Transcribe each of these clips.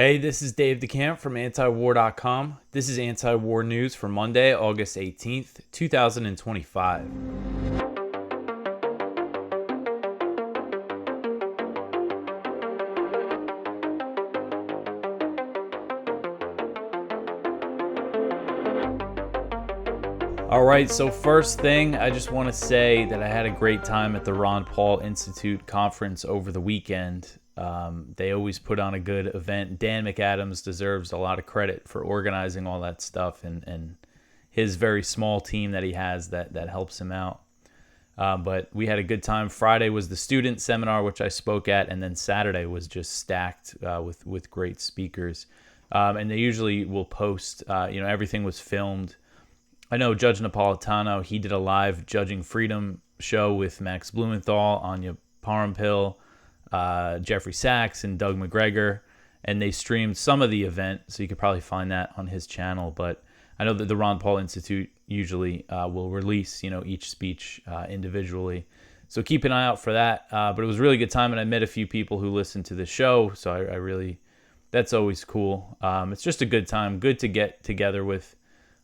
Hey, this is Dave DeCamp from Anti-War.com. This is Anti-War News for Monday, August 18th, 2025. All right, so first thing, I just want to say that I had a great time at the Ron Paul Institute conference over the weekend. They always put on a good event. Dan McAdams deserves a lot of credit for organizing all that stuff and his very small team that he has that helps him out. But we had a good time. Friday was the student seminar, which I spoke at, and then Saturday was just stacked with great speakers. And they usually will post, everything was filmed. I know Judge Napolitano, he did a live Judging Freedom show with Max Blumenthal, Anya Parampil, Jeffrey Sachs, and Doug McGregor, and they streamed some of the event, so you could probably find that on his channel. But I know that the Ron Paul Institute usually will release, each speech individually. So keep an eye out for that. But it was a really good time, and I met a few people who listened to the show, so I really, that's always cool. It's just a good time, good to get together with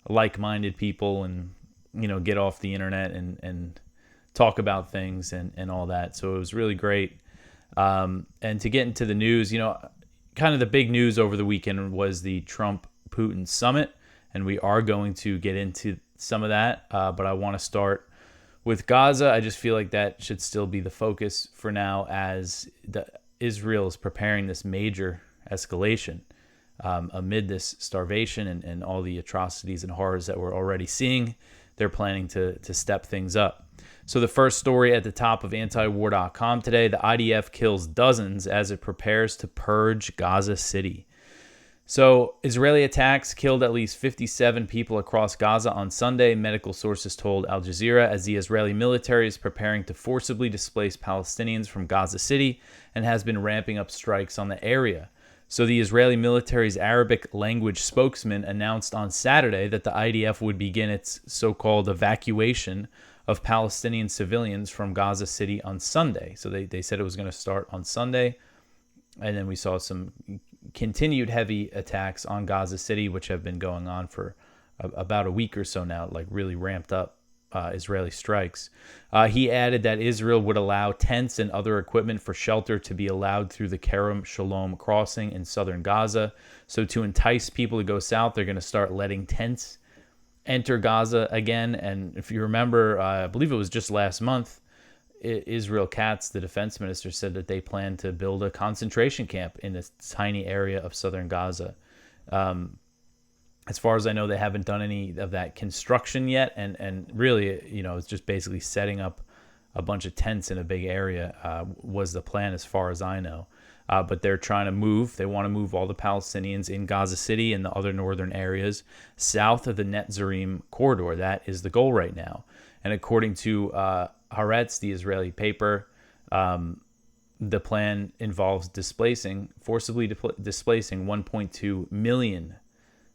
like-minded people and get off the internet and talk about things and all that. So it was really great. And to get into the news, kind of the big news over the weekend was the Trump-Putin summit, and we are going to get into some of that. But I want to start with Gaza. I just feel like that should still be the focus for now, as Israel is preparing this major escalation. Amid this starvation and all the atrocities and horrors that we're already seeing, they're planning to step things up. So the first story at the top of antiwar.com today, the IDF kills dozens as it prepares to purge Gaza City. So Israeli attacks killed at least 57 people across Gaza on Sunday, medical sources told Al Jazeera, as the Israeli military is preparing to forcibly displace Palestinians from Gaza City and has been ramping up strikes on the area. So the Israeli military's Arabic language spokesman announced on Saturday that the IDF would begin its so-called evacuation of Palestinian civilians from Gaza City on Sunday. So they said it was going to start on Sunday. And then we saw some continued heavy attacks on Gaza City, which have been going on for about a week or so now, like really ramped up Israeli strikes. He added that Israel would allow tents and other equipment for shelter to be allowed through the Kerem Shalom crossing in southern Gaza. So to entice people to go south, they're going to start letting tents enter Gaza again. And if you remember, I believe it was just last month, Israel Katz, the defense minister, said that they plan to build a concentration camp in this tiny area of southern Gaza. As far as I know, they haven't done any of that construction yet. And really, it's just basically setting up a bunch of tents in a big area was the plan as far as I know. But they're trying to move. They want to move all the Palestinians in Gaza City and the other northern areas south of the Netzarim corridor. That is the goal right now. And according to Haaretz, the Israeli paper, the plan involves forcibly displacing 1.2 million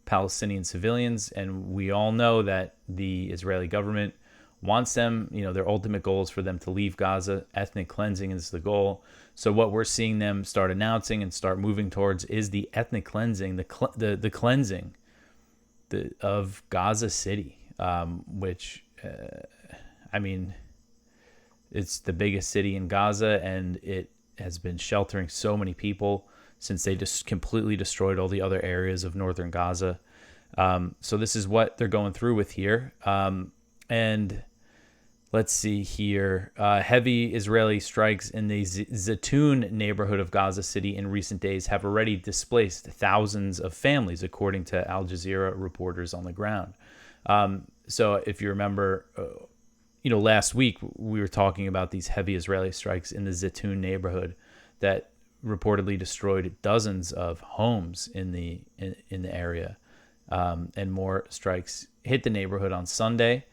Palestinian civilians, and we all know that the Israeli government wants them, their ultimate goal is for them to leave Gaza. Ethnic cleansing is the goal. So what we're seeing them start announcing and start moving towards is the ethnic cleansing, the cleansing of Gaza City, which, it's the biggest city in Gaza, and it has been sheltering so many people since they just completely destroyed all the other areas of northern Gaza. So this is what they're going through with here. And let's see here. Heavy Israeli strikes in the Zaytun neighborhood of Gaza City in recent days have already displaced thousands of families, according to Al Jazeera reporters on the ground. So if you remember, last week we were talking about these heavy Israeli strikes in the Zaytun neighborhood that reportedly destroyed dozens of homes in the area, and more strikes hit the neighborhood on Sunday.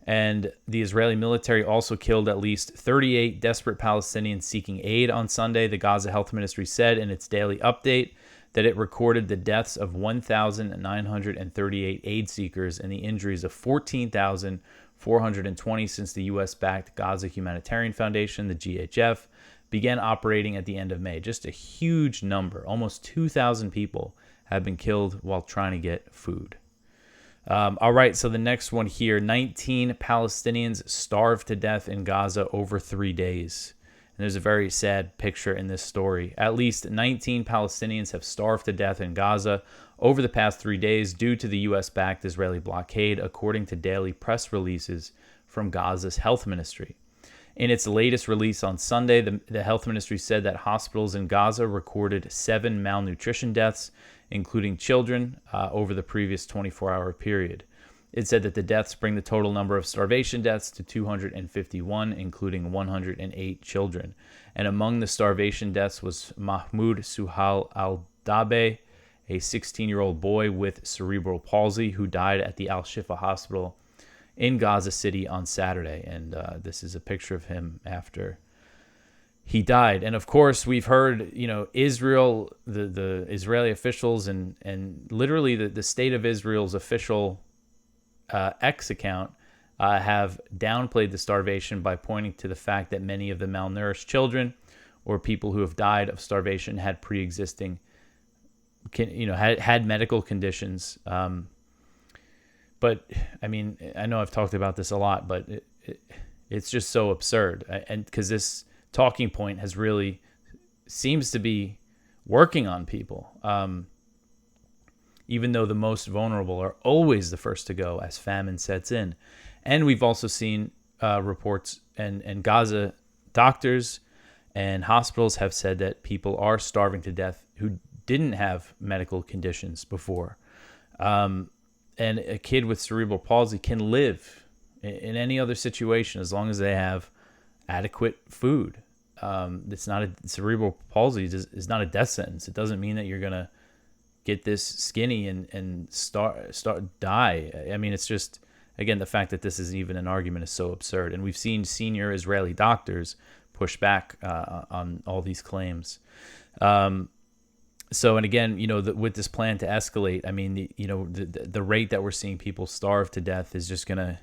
And the Israeli military also killed at least 38 desperate Palestinians seeking aid on Sunday. The Gaza Health Ministry said in its daily update that it recorded the deaths of 1,938 aid seekers and the injuries of 14,420 since the U.S.-backed Gaza Humanitarian Foundation, the GHF, began operating at the end of May. Just a huge number. Almost 2,000 people have been killed while trying to get food. All right, so the next one here, 19 Palestinians starved to death in Gaza over 3 days. And there's a very sad picture in this story. At least 19 Palestinians have starved to death in Gaza over the past 3 days due to the U.S.-backed Israeli blockade, according to daily press releases from Gaza's health ministry. In its latest release on Sunday, the health ministry said that hospitals in Gaza recorded 7 malnutrition deaths, including children, over the previous 24-hour period. It said that the deaths bring the total number of starvation deaths to 251, including 108 children. And among the starvation deaths was Mahmoud Suhal al-Dabe, a 16-year-old boy with cerebral palsy who died at the Al-Shifa hospital in Gaza City on Saturday. And this is a picture of him after he died. And of course, we've heard, Israel, the Israeli officials and literally the state of Israel's official X account have downplayed the starvation by pointing to the fact that many of the malnourished children or people who have died of starvation had pre-existing, had medical conditions. But I mean, I know I've talked about this a lot, but it's just so absurd. And because this talking point has really seems to be working on people, even though the most vulnerable are always the first to go as famine sets in. And we've also seen reports and Gaza doctors and hospitals have said that people are starving to death who didn't have medical conditions before. And a kid with cerebral palsy can live in any other situation as long as they have adequate food. It's not cerebral palsy is not a death sentence. It doesn't mean that you're gonna get this skinny and die. I mean, it's just, again, the fact that this is even an argument is so absurd. And we've seen senior Israeli doctors push back on all these claims. So, and again, with this plan to escalate, I mean, the rate that we're seeing people starve to death is just gonna,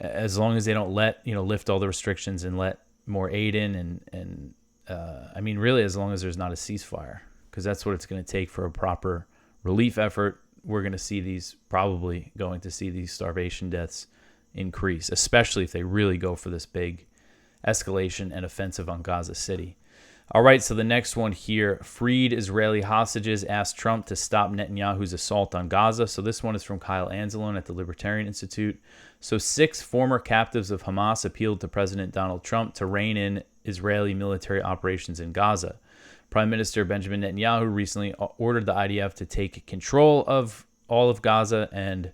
as long as they don't lift all the restrictions and let more aid in, and I mean, really, as long as there's not a ceasefire, because that's what it's going to take for a proper relief effort. We're going to see probably going to see these starvation deaths increase, especially if they really go for this big escalation and offensive on Gaza City. All right, so the next one here, freed Israeli hostages asked Trump to stop Netanyahu's assault on Gaza. So this one is from Kyle Anzalone at the Libertarian Institute. So 6 former captives of Hamas appealed to President Donald Trump to rein in Israeli military operations in Gaza. Prime Minister Benjamin Netanyahu recently ordered the IDF to take control of all of Gaza, and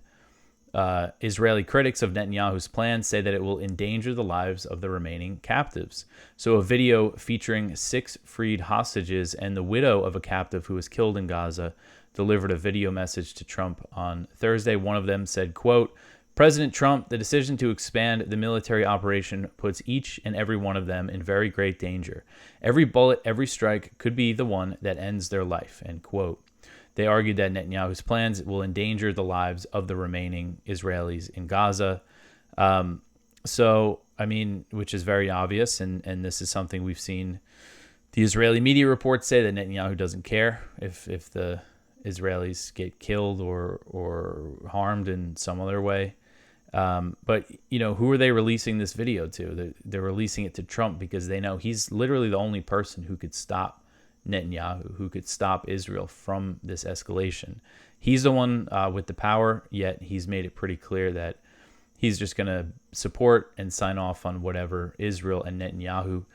Israeli critics of Netanyahu's plan say that it will endanger the lives of the remaining captives. So a video featuring 6 freed hostages and the widow of a captive who was killed in Gaza delivered a video message to Trump on Thursday. One of them said, quote, "President Trump, the decision to expand the military operation puts each and every one of them in very great danger. Every bullet, every strike could be the one that ends their life," end quote. They argued that Netanyahu's plans will endanger the lives of the remaining Israelis in Gaza. So, I mean, which is very obvious, and this is something we've seen the Israeli media reports say, that Netanyahu doesn't care if the Israelis get killed or harmed in some other way. But, who are they releasing this video to? They're releasing it to Trump because they know he's literally the only person who could stop Netanyahu, who could stop Israel from this escalation. He's the one with the power, yet he's made it pretty clear that he's just going to support and sign off on whatever Israel and Netanyahu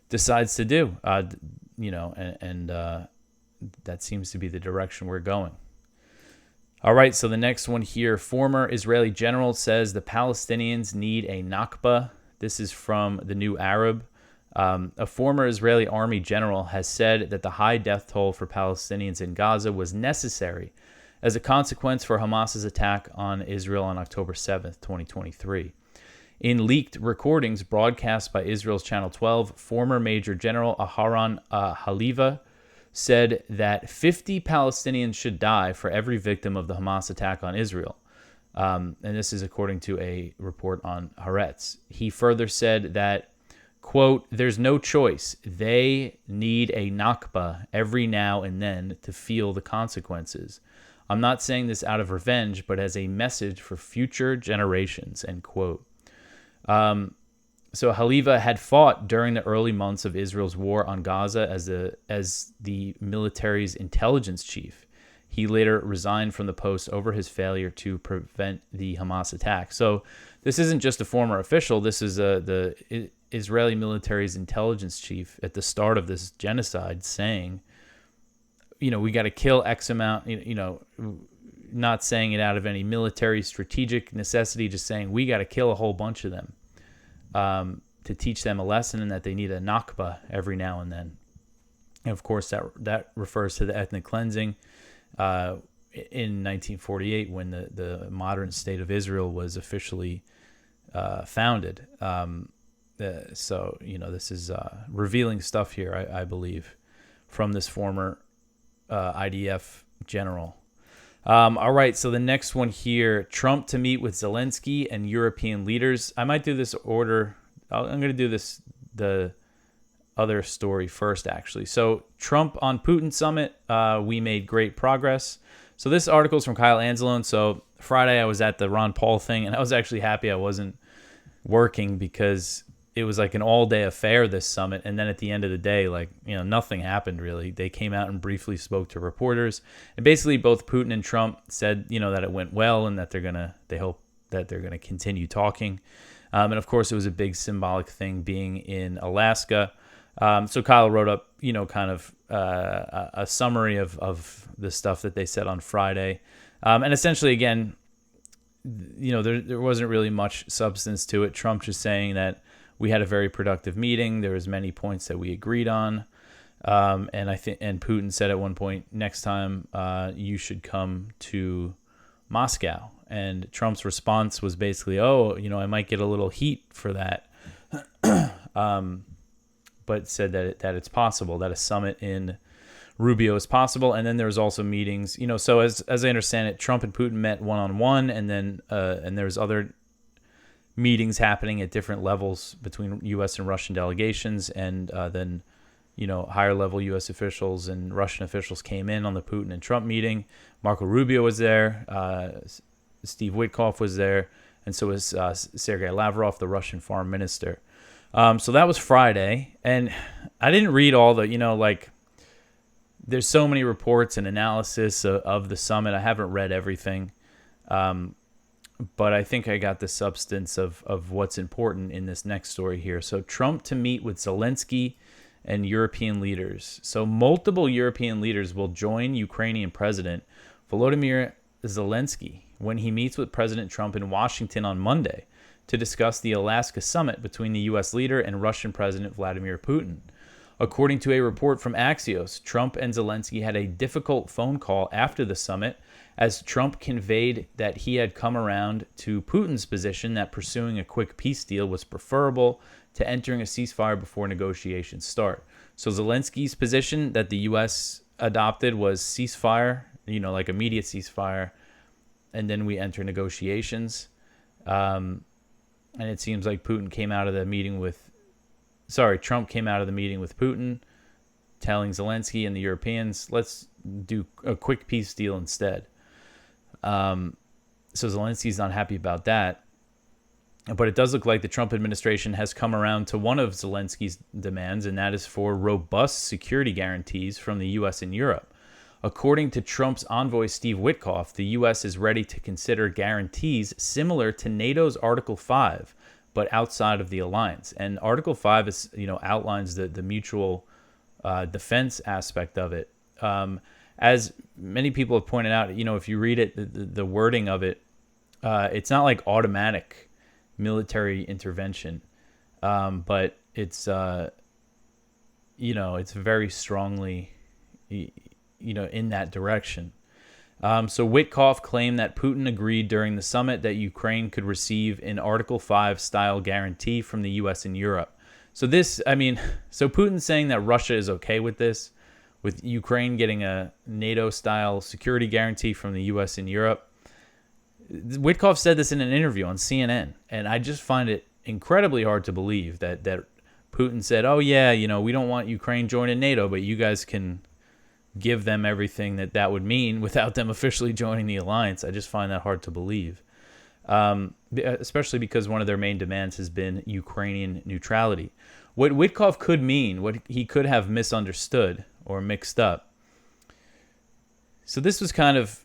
decides to do. And that seems to be the direction we're going. All right, so the next one here, former Israeli general says the Palestinians need a Nakba. This is from the New Arab. A former Israeli army general has said that the high death toll for Palestinians in Gaza was necessary as a consequence for Hamas's attack on Israel on October 7th, 2023. In leaked recordings broadcast by Israel's Channel 12, former Major General Aharon Haliva said that 50 Palestinians should die for every victim of the Hamas attack on Israel. And this is according to a report on Haaretz. He further said that, quote, "There's no choice. They need a Nakba every now and then to feel the consequences. I'm not saying this out of revenge, but as a message for future generations," end quote. So Haliva had fought during the early months of Israel's war on Gaza as the military's intelligence chief. He later resigned from the post over his failure to prevent the Hamas attack. So this isn't just a former official. This is the Israeli military's intelligence chief at the start of this genocide saying, we got to kill X amount, not saying it out of any military strategic necessity, just saying we got to kill a whole bunch of them. To teach them a lesson and that they need a Nakba every now and then. And of course, that refers to the ethnic cleansing in 1948 when the modern state of Israel was officially founded. So, this is revealing stuff here, I believe, from this former IDF general. All right, so the next one here, Trump to meet with Zelensky and European leaders. I might do this order. I'm going to do the other story first, actually. So Trump on Putin summit, we made great progress. So this article is from Kyle Anzalone. So Friday I was at the Ron Paul thing, and I was actually happy I wasn't working because it was like an all-day affair, this summit. And then at the end of the day, nothing happened really. They came out and briefly spoke to reporters. And basically both Putin and Trump said, that it went well and that they hope that they're going to continue talking. And of course, it was a big symbolic thing being in Alaska. So Kyle wrote up, kind of a summary of the stuff that they said on Friday. And essentially, again, there wasn't really much substance to it. Trump just saying that we had a very productive meeting. There was many points that we agreed on. And Putin said at one point, next time you should come to Moscow. And Trump's response was basically, I might get a little heat for that. But said that it's possible, that a summit in Rubio is possible. And then there was also meetings, so as I understand it, Trump and Putin met one-on-one, and then and there was other meetings happening at different levels between U.S. and Russian delegations, and then higher level U.S. officials and Russian officials came in on the Putin and Trump meeting. Marco Rubio was there, Steve Witkoff was there, and so was Sergei Lavrov, the Russian foreign minister. So that was Friday, and I didn't read all the, there's so many reports and analysis of the summit. I haven't read everything, but I think I got the substance of what's important in this next story here. So Trump to meet with Zelensky and European leaders. So multiple European leaders will join Ukrainian President Volodymyr Zelensky when he meets with President Trump in Washington on Monday to discuss the Alaska summit between the U.S. leader and Russian President Vladimir Putin. According to a report from Axios, Trump and Zelensky had a difficult phone call after the summit, as Trump conveyed that he had come around to Putin's position that pursuing a quick peace deal was preferable to entering a ceasefire before negotiations start. So Zelensky's position that the U.S. adopted was ceasefire, like immediate ceasefire, and then we enter negotiations. And it seems like Trump came out of the meeting with Putin, telling Zelensky and the Europeans, let's do a quick peace deal instead. So Zelensky's not happy about that. But it does look like the Trump administration has come around to one of Zelensky's demands, and that is for robust security guarantees from the U.S. and Europe. According to Trump's envoy, Steve Witkoff, the U.S. is ready to consider guarantees similar to NATO's Article 5, but outside of the alliance. And Article 5 is, outlines the mutual defense aspect of it. As many people have pointed out, if you read it, the wording of it, it's not like automatic military intervention, but it's, it's very strongly, in that direction. So Witkoff claimed that Putin agreed during the summit that Ukraine could receive an Article 5 style guarantee from the U.S. and Europe. So Putin's saying that Russia is okay with this, with Ukraine getting a NATO style security guarantee from the U.S. and Europe. Witkoff said this in an interview on CNN, and I just find it incredibly hard to believe that Putin said, oh, yeah, we don't want Ukraine joining NATO, but you guys can give them everything that would mean without them officially joining the alliance. I just find that hard to believe, especially because one of their main demands has been Ukrainian neutrality. What Wittkopf could mean, what he could have misunderstood or mixed up. So this was kind of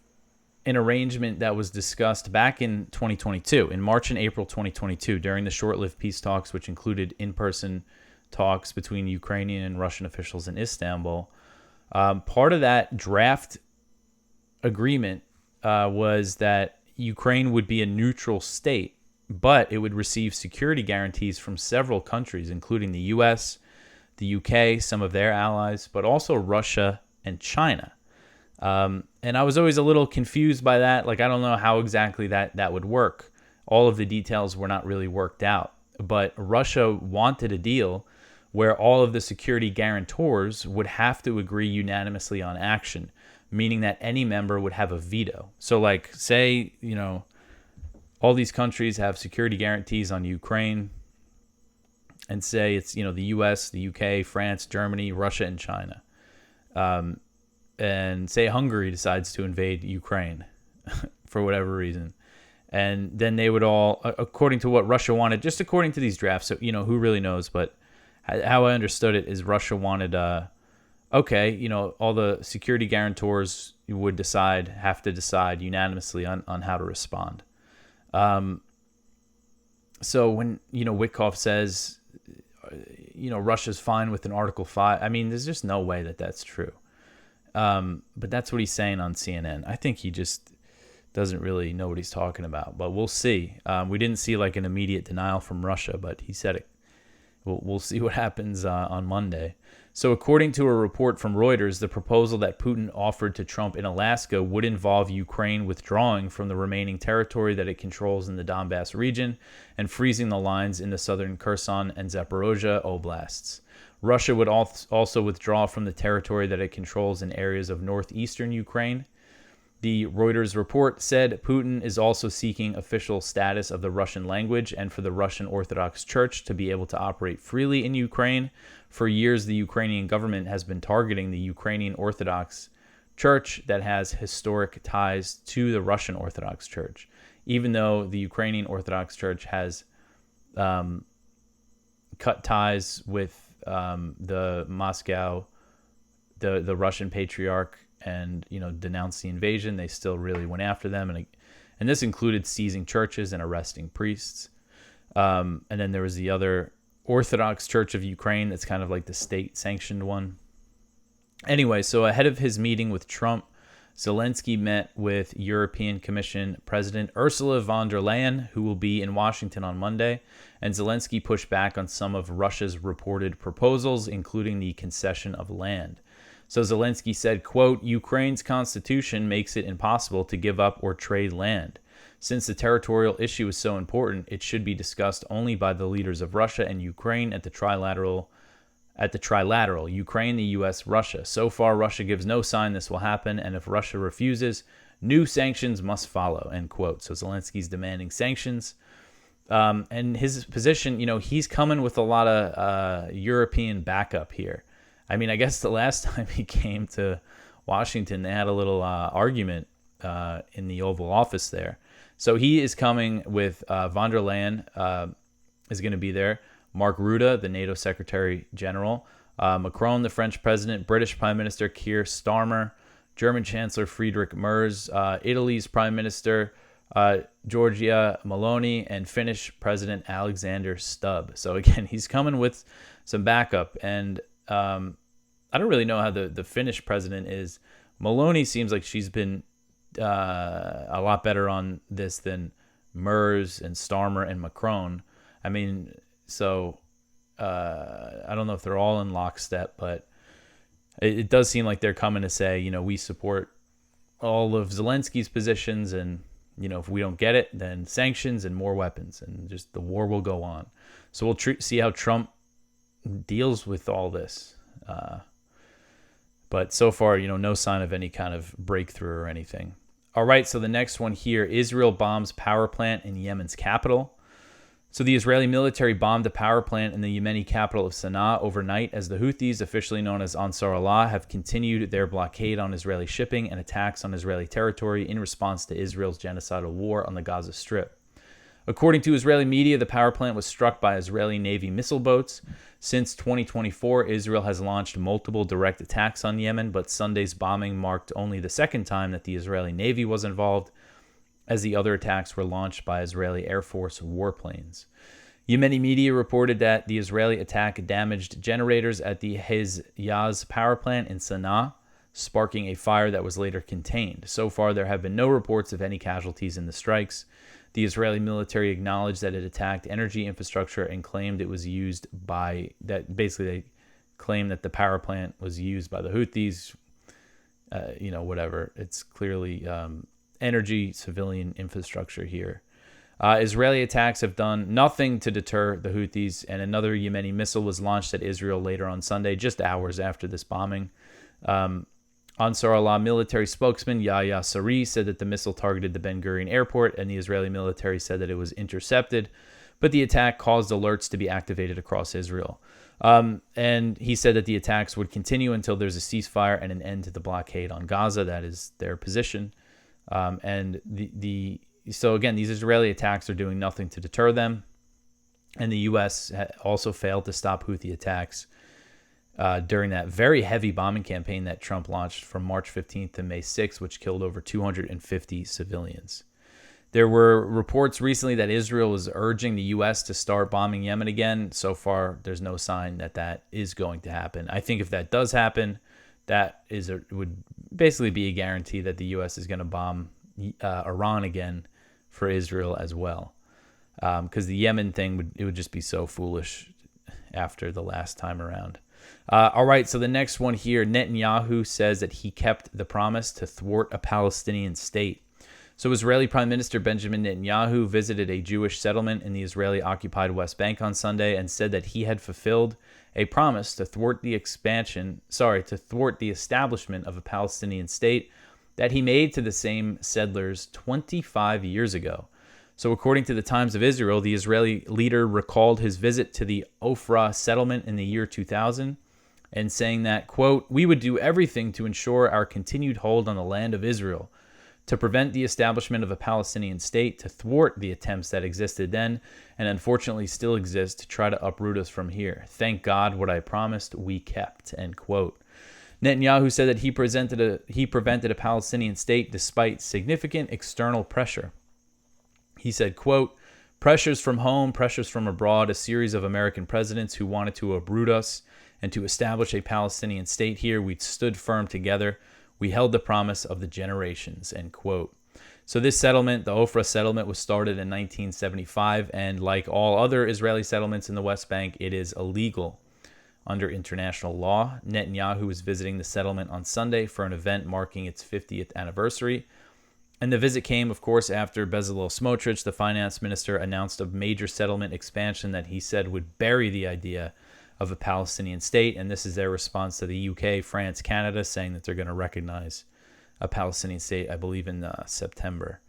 an arrangement that was discussed back in 2022, in March and April 2022, during the short-lived peace talks, which included in-person talks between Ukrainian and Russian officials in Istanbul. Part of that draft agreement was that Ukraine would be a neutral state, but it would receive security guarantees from several countries, including the U.S., the UK, some of their allies, but also Russia and China. And I was always a little confused by that. Like, I don't know how exactly that would work. All of the details were not really worked out. But Russia wanted a deal where all of the security guarantors would have to agree unanimously on action, meaning that any member would have a veto. So, like, say, all these countries have security guarantees on Ukraine, and say it's, the US, the UK, France, Germany, Russia, and China. And say Hungary decides to invade Ukraine for whatever reason. And then they would all, according to what Russia wanted, just according to these drafts, so, who really knows, but how I understood it is Russia wanted, all the security guarantors would have to decide unanimously on how to respond. So when, Wittkopf says, Russia's fine with an Article 5, I mean, there's just no way that that's true. But that's what he's saying on CNN. I think he just doesn't really know what he's talking about, but we'll see. We didn't see like an immediate denial from Russia, but he said it. We'll see what happens on Monday. So according to a report from Reuters, the proposal that Putin offered to Trump in Alaska would involve Ukraine withdrawing from the remaining territory that it controls in the Donbass region and freezing the lines in the southern Kherson and Zaporozhye oblasts. Russia would also withdraw from the territory that it controls in areas of northeastern Ukraine. The Reuters report said Putin is also seeking official status of the Russian language and for the Russian Orthodox Church to be able to operate freely in Ukraine. For years, the Ukrainian government has been targeting the Ukrainian Orthodox Church that has historic ties to the Russian Orthodox Church, even though the Ukrainian Orthodox Church has cut ties with the Moscow, the Russian Patriarch, and denounced the invasion. They still really went after them, and this included seizing churches and arresting priests. And then there was the other Orthodox Church of Ukraine that's kind of like the state-sanctioned one. Anyway, so ahead of his meeting with Trump, Zelensky met with European Commission President Ursula von der Leyen, who will be in Washington on Monday, and Zelensky pushed back on some of Russia's reported proposals, including the concession of land. So Zelensky said, quote, Ukraine's constitution makes it impossible to give up or trade land. Since the territorial issue is so important, it should be discussed only by the leaders of Russia and Ukraine at the trilateral, Ukraine, the U.S., Russia. So far, Russia gives no sign this will happen, and if Russia refuses, new sanctions must follow, end quote. So Zelensky's demanding sanctions. And his position, he's coming with a lot of European backup here. I mean, I guess the last time he came to Washington, they had a little argument in the Oval Office there. So he is coming with von der Leyen is going to be there. Mark Rutte, the NATO Secretary General. Macron, the French President. British Prime Minister Keir Starmer. German Chancellor Friedrich Merz. Italy's Prime Minister Giorgia Meloni. And Finnish President Alexander Stubb. So again, he's coming with some backup. And I don't really know how the Finnish president is. Meloni seems like she's been a lot better on this than Merz and Starmer and Macron. I mean, so I don't know if they're all in lockstep, but it does seem like they're coming to say, we support all of Zelensky's positions, and if we don't get it, then sanctions and more weapons, and just the war will go on. So we'll see how Trump deals with all this. But so far, no sign of any kind of breakthrough or anything. All right, so the next one here, Israel bombs power plant in Yemen's capital. So the Israeli military bombed a power plant in the Yemeni capital of Sana'a overnight as the Houthis, officially known as Ansar Allah, have continued their blockade on Israeli shipping and attacks on Israeli territory in response to Israel's genocidal war on the Gaza Strip. According to Israeli media, the power plant was struck by Israeli Navy missile boats. Since 2024, Israel has launched multiple direct attacks on Yemen, but Sunday's bombing marked only the second time that the Israeli Navy was involved, as the other attacks were launched by Israeli Air Force warplanes. Yemeni media reported that the Israeli attack damaged generators at the Hezbollah power plant in Sana'a, sparking a fire that was later contained. So far, there have been no reports of any casualties in the strikes. The Israeli military acknowledged that it attacked energy infrastructure and claimed it was used by that. Basically, they claimed that the power plant was used by the Houthis. Whatever. It's clearly energy, civilian infrastructure here. Israeli attacks have done nothing to deter the Houthis, and another Yemeni missile was launched at Israel later on Sunday, just hours after this bombing. Ansar Allah military spokesman Yahya Sari said that the missile targeted the Ben Gurion airport, and the Israeli military said that it was intercepted, but the attack caused alerts to be activated across Israel. And he said that the attacks would continue until there's a ceasefire and an end to the blockade on Gaza. That is their position. So again, these Israeli attacks are doing nothing to deter them, and the U.S. also failed to stop Houthi attacks during that very heavy bombing campaign that Trump launched from March 15th to May 6th, which killed over 250 civilians. There were reports recently that Israel was urging the U.S. to start bombing Yemen again. So far, there's no sign that that is going to happen. I think if that does happen, that would basically be a guarantee that the U.S. is going to bomb Iran again for Israel as well. Because the Yemen thing, would just be so foolish after the last time around. All right, so the next one here, Netanyahu says that he kept the promise to thwart a Palestinian state. So Israeli Prime Minister Benjamin Netanyahu visited a Jewish settlement in the Israeli-occupied West Bank on Sunday and said that he had fulfilled a promise to thwart the establishment of a Palestinian state that he made to the same settlers 25 years ago. So according to the Times of Israel, the Israeli leader recalled his visit to the Ofra settlement in the year 2000 and saying that, quote, "We would do everything to ensure our continued hold on the land of Israel, to prevent the establishment of a Palestinian state, to thwart the attempts that existed then and unfortunately still exist to try to uproot us from here. Thank God what I promised we kept," end quote. Netanyahu said that he prevented a Palestinian state despite significant external pressure. He said, quote, "Pressures from home, pressures from abroad, a series of American presidents who wanted to uproot us and to establish a Palestinian state here. We stood firm together. We held the promise of the generations," end quote. So this settlement, the Ofra settlement, was started in 1975, and like all other Israeli settlements in the West Bank, it is illegal under international law. Netanyahu was visiting the settlement on Sunday for an event marking its 50th anniversary. And the visit came, of course, after Bezalel Smotrich, the finance minister, announced a major settlement expansion that he said would bury the idea of a Palestinian state. And this is their response to the UK, France, Canada, saying that they're going to recognize a Palestinian state, I believe, in September.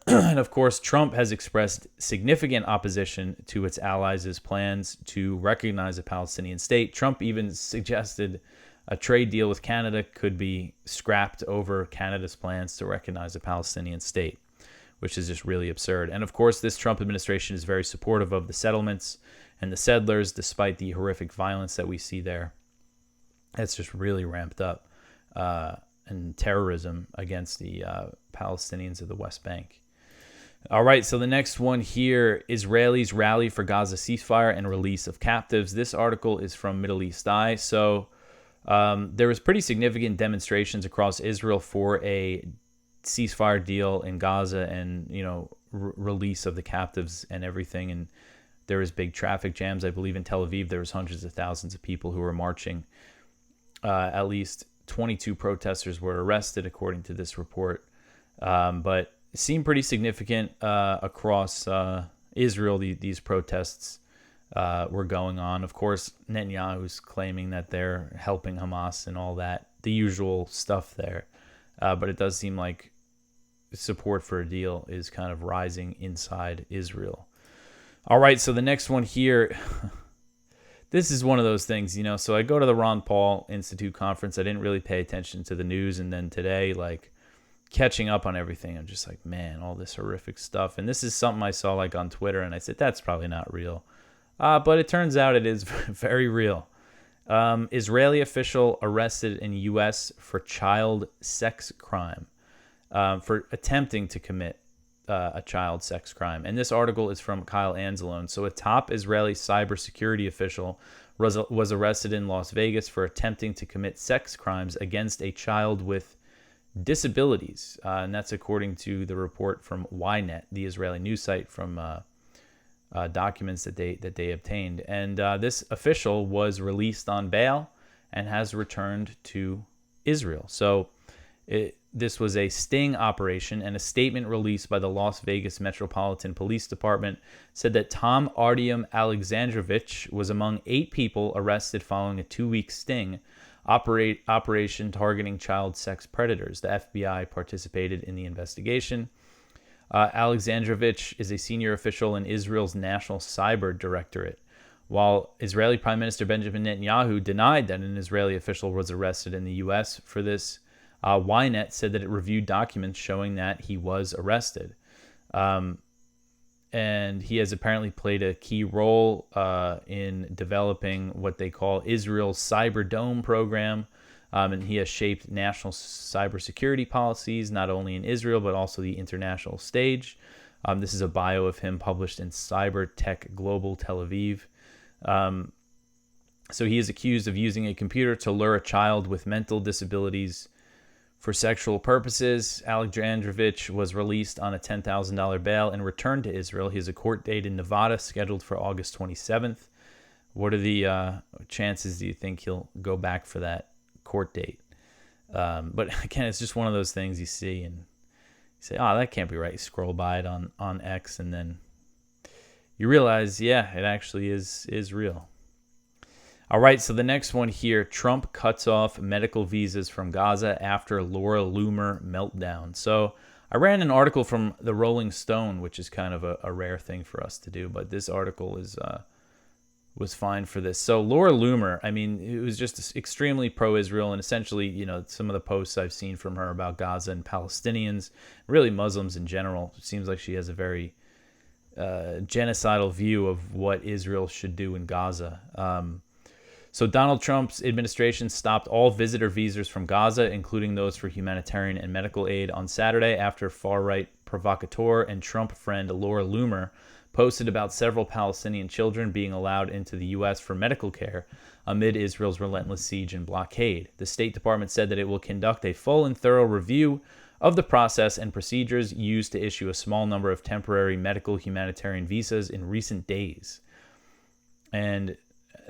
And of course, Trump has expressed significant opposition to its allies' plans to recognize a Palestinian state. Trump even suggested a trade deal with Canada could be scrapped over Canada's plans to recognize a Palestinian state, which is just really absurd. And of course, this Trump administration is very supportive of the settlements and the settlers, despite the horrific violence that we see there. It's just really ramped up, and terrorism against the Palestinians of the West Bank. All right, so the next one here, Israelis rally for Gaza ceasefire and release of captives. This article is from Middle East Eye. So there was pretty significant demonstrations across Israel for a ceasefire deal in Gaza and, release of the captives and everything. And there was big traffic jams. I believe in Tel Aviv, there was hundreds of thousands of people who were marching. At least 22 protesters were arrested, according to this report. But it seemed pretty significant across Israel, these protests were going on. Of course, Netanyahu's claiming that they're helping Hamas and all that, the usual stuff there. But it does seem like support for a deal is kind of rising inside Israel. All right, so the next one here, this is one of those things, so I go to the Ron Paul Institute conference. I didn't really pay attention to the news. And then today, catching up on everything, I'm just like, man, all this horrific stuff. And this is something I saw on Twitter, and I said, that's probably not real. But it turns out it is very real. Israeli official arrested in U.S. for child sex crime, for attempting to commit a child sex crime. And this article is from Kyle Anzalone. So a top Israeli cybersecurity official was arrested in Las Vegas for attempting to commit sex crimes against a child with disabilities. And that's according to the report from Ynet, the Israeli news site, from documents that they obtained. And this official was released on bail and has returned to Israel. So this was a sting operation, and a statement released by the Las Vegas Metropolitan Police Department said that Tom Artyom Alexandrovich was among 8 people arrested following a 2-week sting operation targeting child sex predators. The FBI participated in the investigation. Alexandrovich is a senior official in Israel's National Cyber Directorate. While Israeli Prime Minister Benjamin Netanyahu denied that an Israeli official was arrested in the U.S. for this, Ynet said that it reviewed documents showing that he was arrested. And he has apparently played a key role in developing what they call Israel's Cyber Dome program. And he has shaped national cybersecurity policies, not only in Israel, but also the international stage. This is a bio of him published in Cyber Tech Global Tel Aviv. So he is accused of using a computer to lure a child with mental disabilities for sexual purposes. Alexandrovich was released on a $10,000 bail and returned to Israel. He has a court date in Nevada scheduled for August 27th. What are the chances, do you think, he'll go back for that court date? But again, it's just one of those things you see and you say, oh, that can't be right. You scroll by it on X, and then you realize, yeah, it actually is real. All right, so the next one here, Trump cuts off medical visas from Gaza after Laura Loomer meltdown. So I ran an article from the Rolling Stone, which is kind of a rare thing for us to do, but this article was fine for this. So Laura Loomer, I mean, it was just extremely pro-Israel, and essentially, some of the posts I've seen from her about Gaza and Palestinians, really Muslims in general, it seems like she has a very genocidal view of what Israel should do in Gaza. So Donald Trump's administration stopped all visitor visas from Gaza, including those for humanitarian and medical aid, on Saturday after far-right provocateur and Trump friend Laura Loomer posted about several Palestinian children being allowed into the U.S. for medical care amid Israel's relentless siege and blockade. The State Department said that it will conduct a full and thorough review of the process and procedures used to issue a small number of temporary medical humanitarian visas in recent days. And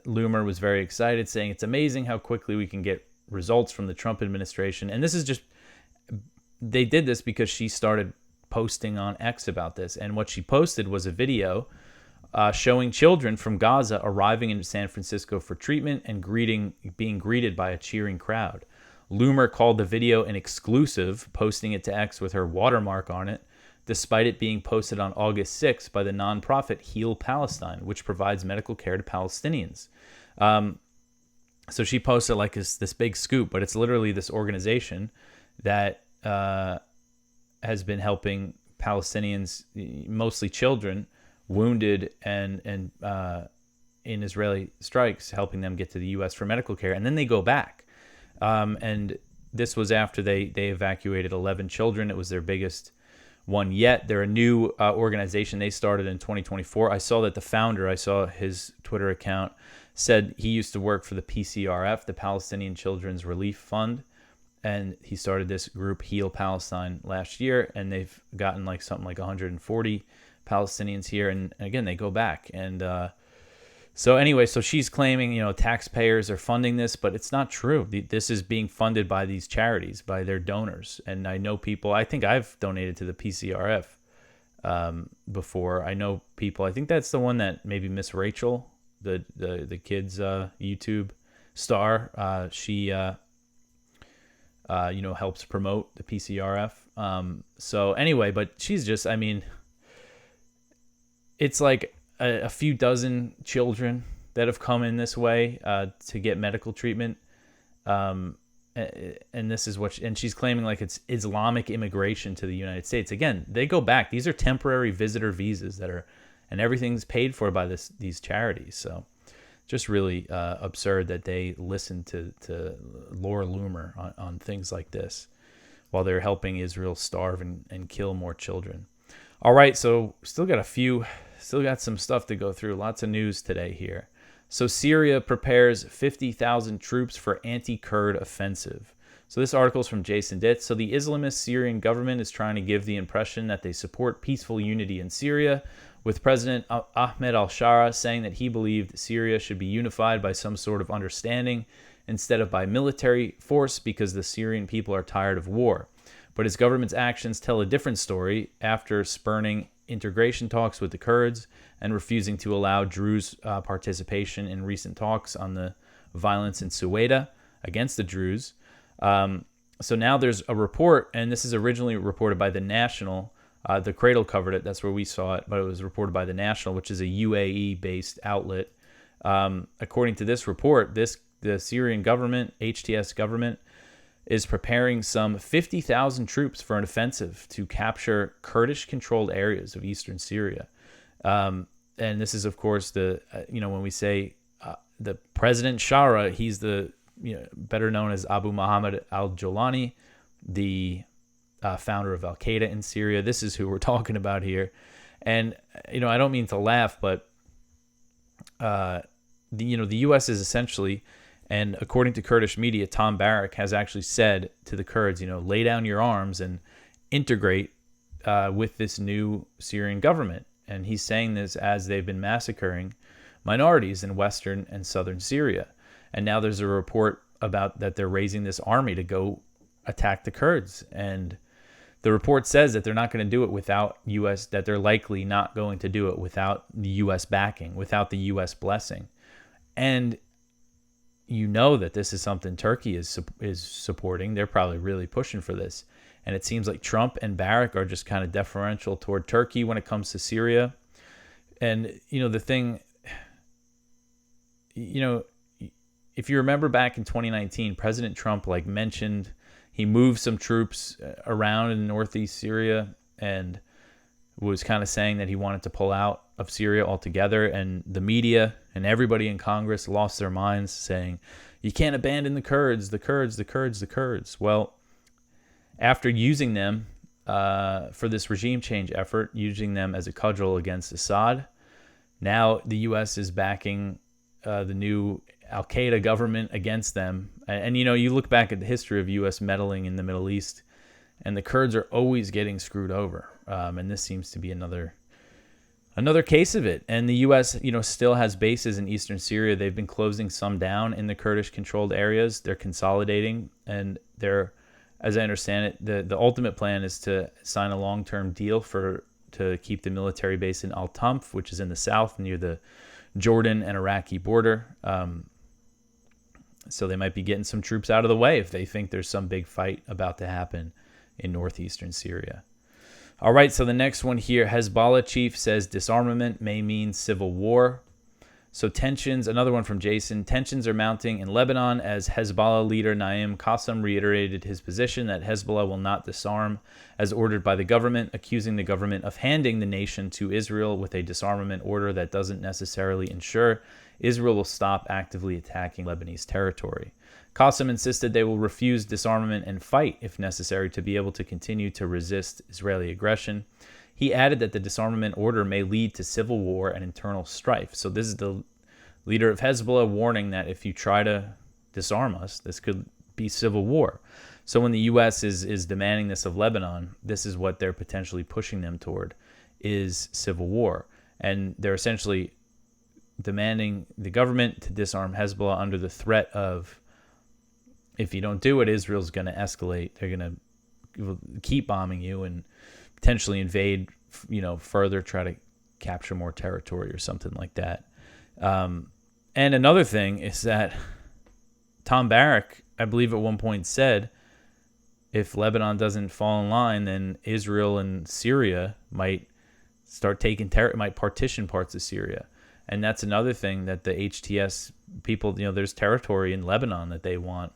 Loomer was very excited, saying it's amazing how quickly we can get results from the Trump administration. And this is just, they did this because she started posting on X about this. And what she posted was a video showing children from Gaza arriving in San Francisco for treatment and being greeted by a cheering crowd. Loomer called the video an exclusive, posting it to X with her watermark on it, despite it being posted on August 6th by the nonprofit Heal Palestine, which provides medical care to Palestinians. So she posted this big scoop, but it's literally this organization that has been helping Palestinians, mostly children, wounded and in Israeli strikes, helping them get to the U.S. for medical care, and then they go back. And this was after they evacuated 11 children. It was their biggest one yet. They're a new organization. They started in 2024. I saw that the founder, I saw his Twitter account, said he used to work for the PCRF, the Palestinian Children's Relief Fund, and he started this group, Heal Palestine, last year, and they've gotten something like 140 Palestinians here, and again, they go back. And so anyway, so she's claiming, taxpayers are funding this, but it's not true. This is being funded by these charities, by their donors. And I know people, I think I've donated to the PCRF before. I know people, I think that's the one that maybe Miss Rachel, the kid's YouTube star, she, helps promote the PCRF. So anyway, but she's just, it's like, a few dozen children that have come in this way to get medical treatment. And this is and she's claiming like it's Islamic immigration to the United States. Again, they go back. These are temporary visitor visas and everything's paid for by these charities. So just really absurd that they listen to Laura Loomer on things like this while they're helping Israel starve and kill more children. All right, so still got some stuff to go through. Lots of news today here. So Syria prepares 50,000 troops for Anti-Kurd offensive. So this article is from Jason Ditz. So the Islamist Syrian government is trying to give the impression that they support peaceful unity in Syria, with President Ahmed al-Shara saying that he believed Syria should be unified by some sort of understanding instead of by military force because the Syrian people are tired of war. But his government's actions tell a different story after spurning integration talks with the Kurds and refusing to allow Druze participation in recent talks on the violence in Suwaida against the Druze. So now there's a report, and this is originally reported by The National. The Cradle covered it. That's where we saw it, but it was reported by The National, which is a UAE-based outlet. According to this report, the Syrian government, HTS government, is preparing some 50,000 troops for an offensive to capture Kurdish-controlled areas of eastern Syria. And this is, of course, when we say the President Shara, he's better known as Abu Muhammad al-Jolani, the founder of Al-Qaeda in Syria. This is who we're talking about here. And, I don't mean to laugh, but, the U.S. is essentially, and according to Kurdish media, Tom Barrack has actually said to the Kurds, lay down your arms and integrate with this new Syrian government. And he's saying this as they've been massacring minorities in western and southern Syria. And now there's a report about that they're raising this army to go attack the Kurds. And the report says that they're not going to do it without U.S., that they're likely not going to do it without the U.S. backing, without the U.S. blessing. And that this is something Turkey is supporting. They're probably really pushing for this. And it seems like Trump and Barrack are just kind of deferential toward Turkey when it comes to Syria. And, the thing, if you remember back in 2019, President Trump mentioned he moved some troops around in northeast Syria and was kind of saying that he wanted to pull out of Syria altogether. And the media and everybody in Congress lost their minds saying, you can't abandon the Kurds, the Kurds, the Kurds, the Kurds. Well, after using them for this regime change effort, using them as a cudgel against Assad, now the U.S. is backing the new Al-Qaeda government against them. And you look back at the history of U.S. meddling in the Middle East, and the Kurds are always getting screwed over. And this seems to be another case of it. And the U.S., still has bases in eastern Syria. They've been closing some down in the Kurdish-controlled areas. They're consolidating, and they're, as I understand it, the ultimate plan is to sign a long-term deal to keep the military base in Al-Tamf, which is in the south near the Jordan and Iraqi border. So they might be getting some troops out of the way if they think there's some big fight about to happen in northeastern Syria. All right, so the next one here, Hezbollah chief says disarmament may mean civil war. So tensions, another one from Jason, tensions are mounting in Lebanon as Hezbollah leader Naim Qassem reiterated his position that Hezbollah will not disarm as ordered by the government, accusing the government of handing the nation to Israel with a disarmament order that doesn't necessarily ensure Israel will stop actively attacking Lebanese territory. Qassem insisted they will refuse disarmament and fight if necessary to be able to continue to resist Israeli aggression. He added that the disarmament order may lead to civil war and internal strife. So this is the leader of Hezbollah warning that if you try to disarm us, this could be civil war. So when the U.S. is demanding this of Lebanon, this is what they're potentially pushing them toward, is civil war. And they're essentially demanding the government to disarm Hezbollah under the threat of, if you don't do it, Israel's going to escalate. They're going to keep bombing you and potentially invade, further, try to capture more territory or something like that. And another thing is that Tom Barrack, I believe at one point said, if Lebanon doesn't fall in line, then Israel and Syria might start taking it might partition parts of Syria. And that's another thing that the HTS people, there's territory in Lebanon that they want.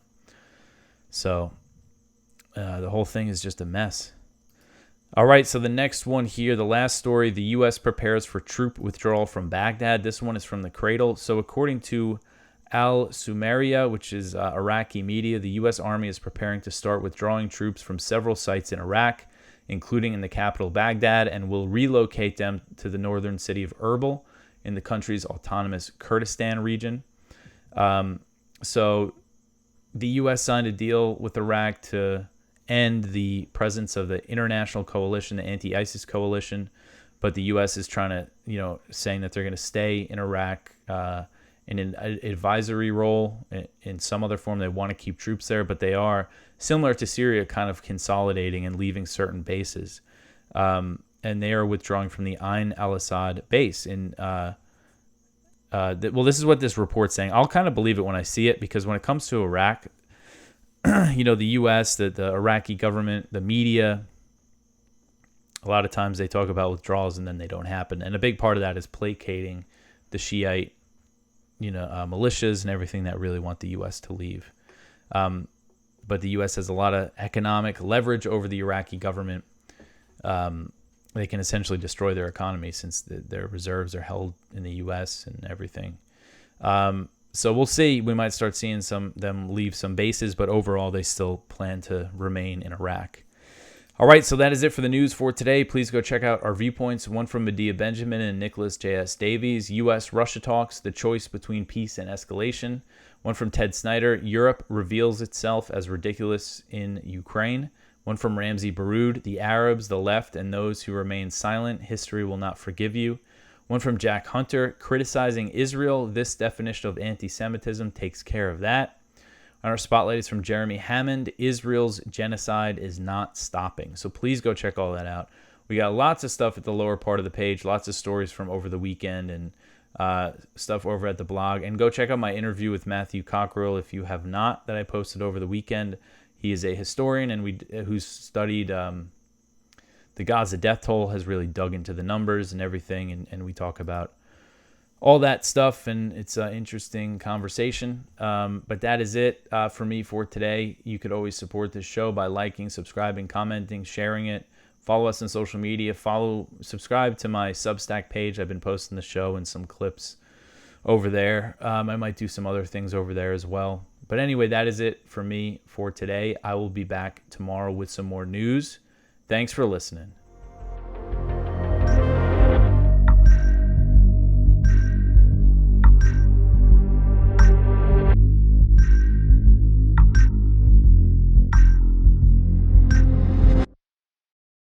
So the whole thing is just a mess. All right, so the next one here, the last story, the U.S. prepares for troop withdrawal from Baghdad. This one is from the Cradle. So according to Al-Sumaria, which is Iraqi media, the U.S. Army is preparing to start withdrawing troops from several sites in Iraq, including in the capital Baghdad, and will relocate them to the northern city of Erbil in the country's autonomous Kurdistan region. So the U.S. signed a deal with Iraq to end the presence of the international coalition, the anti-ISIS coalition, but the U.S. is trying to, saying that they're going to stay in Iraq in an advisory role in some other form. They want to keep troops there, but they are, similar to Syria, kind of consolidating and leaving certain bases. And they are withdrawing from the Ain al-Assad base in this is what this report's saying. I'll kind of believe it when I see it, because when it comes to Iraq, the U.S., the Iraqi government, the media, a lot of times they talk about withdrawals and then they don't happen. And a big part of that is placating the Shiite, militias and everything that really want the U.S. to leave. But the U.S. has a lot of economic leverage over the Iraqi government. They can essentially destroy their economy since their reserves are held in the U.S. and everything. So we'll see. We might start seeing them leave some bases, but overall they still plan to remain in Iraq. All right, so that is it for the news for today. Please go check out our viewpoints, one from Medea Benjamin and Nicholas J.S. Davies, U.S.-Russia talks, the choice between peace and escalation. One from Ted Snyder, Europe reveals itself as ridiculous in Ukraine. One from Ramzi Baroud, the Arabs, the left, and those who remain silent, history will not forgive you. One from Jack Hunter, criticizing Israel, this definition of anti-Semitism takes care of that. On our spotlight is from Jeremy Hammond, Israel's genocide is not stopping. So please go check all that out. We got lots of stuff at the lower part of the page, lots of stories from over the weekend and stuff over at the blog. And go check out my interview with Matthew Cockrell if you have not, that I posted over the weekend. He is a historian and who's studied the Gaza death toll, has really dug into the numbers and everything, and we talk about all that stuff, and it's an interesting conversation. But that is it for me for today. You could always support this show by liking, subscribing, commenting, sharing it. Follow us on social media. Subscribe to my Substack page. I've been posting the show and some clips over there. I might do some other things over there as well. But anyway, that is it for me for today. I will be back tomorrow with some more news. Thanks for listening.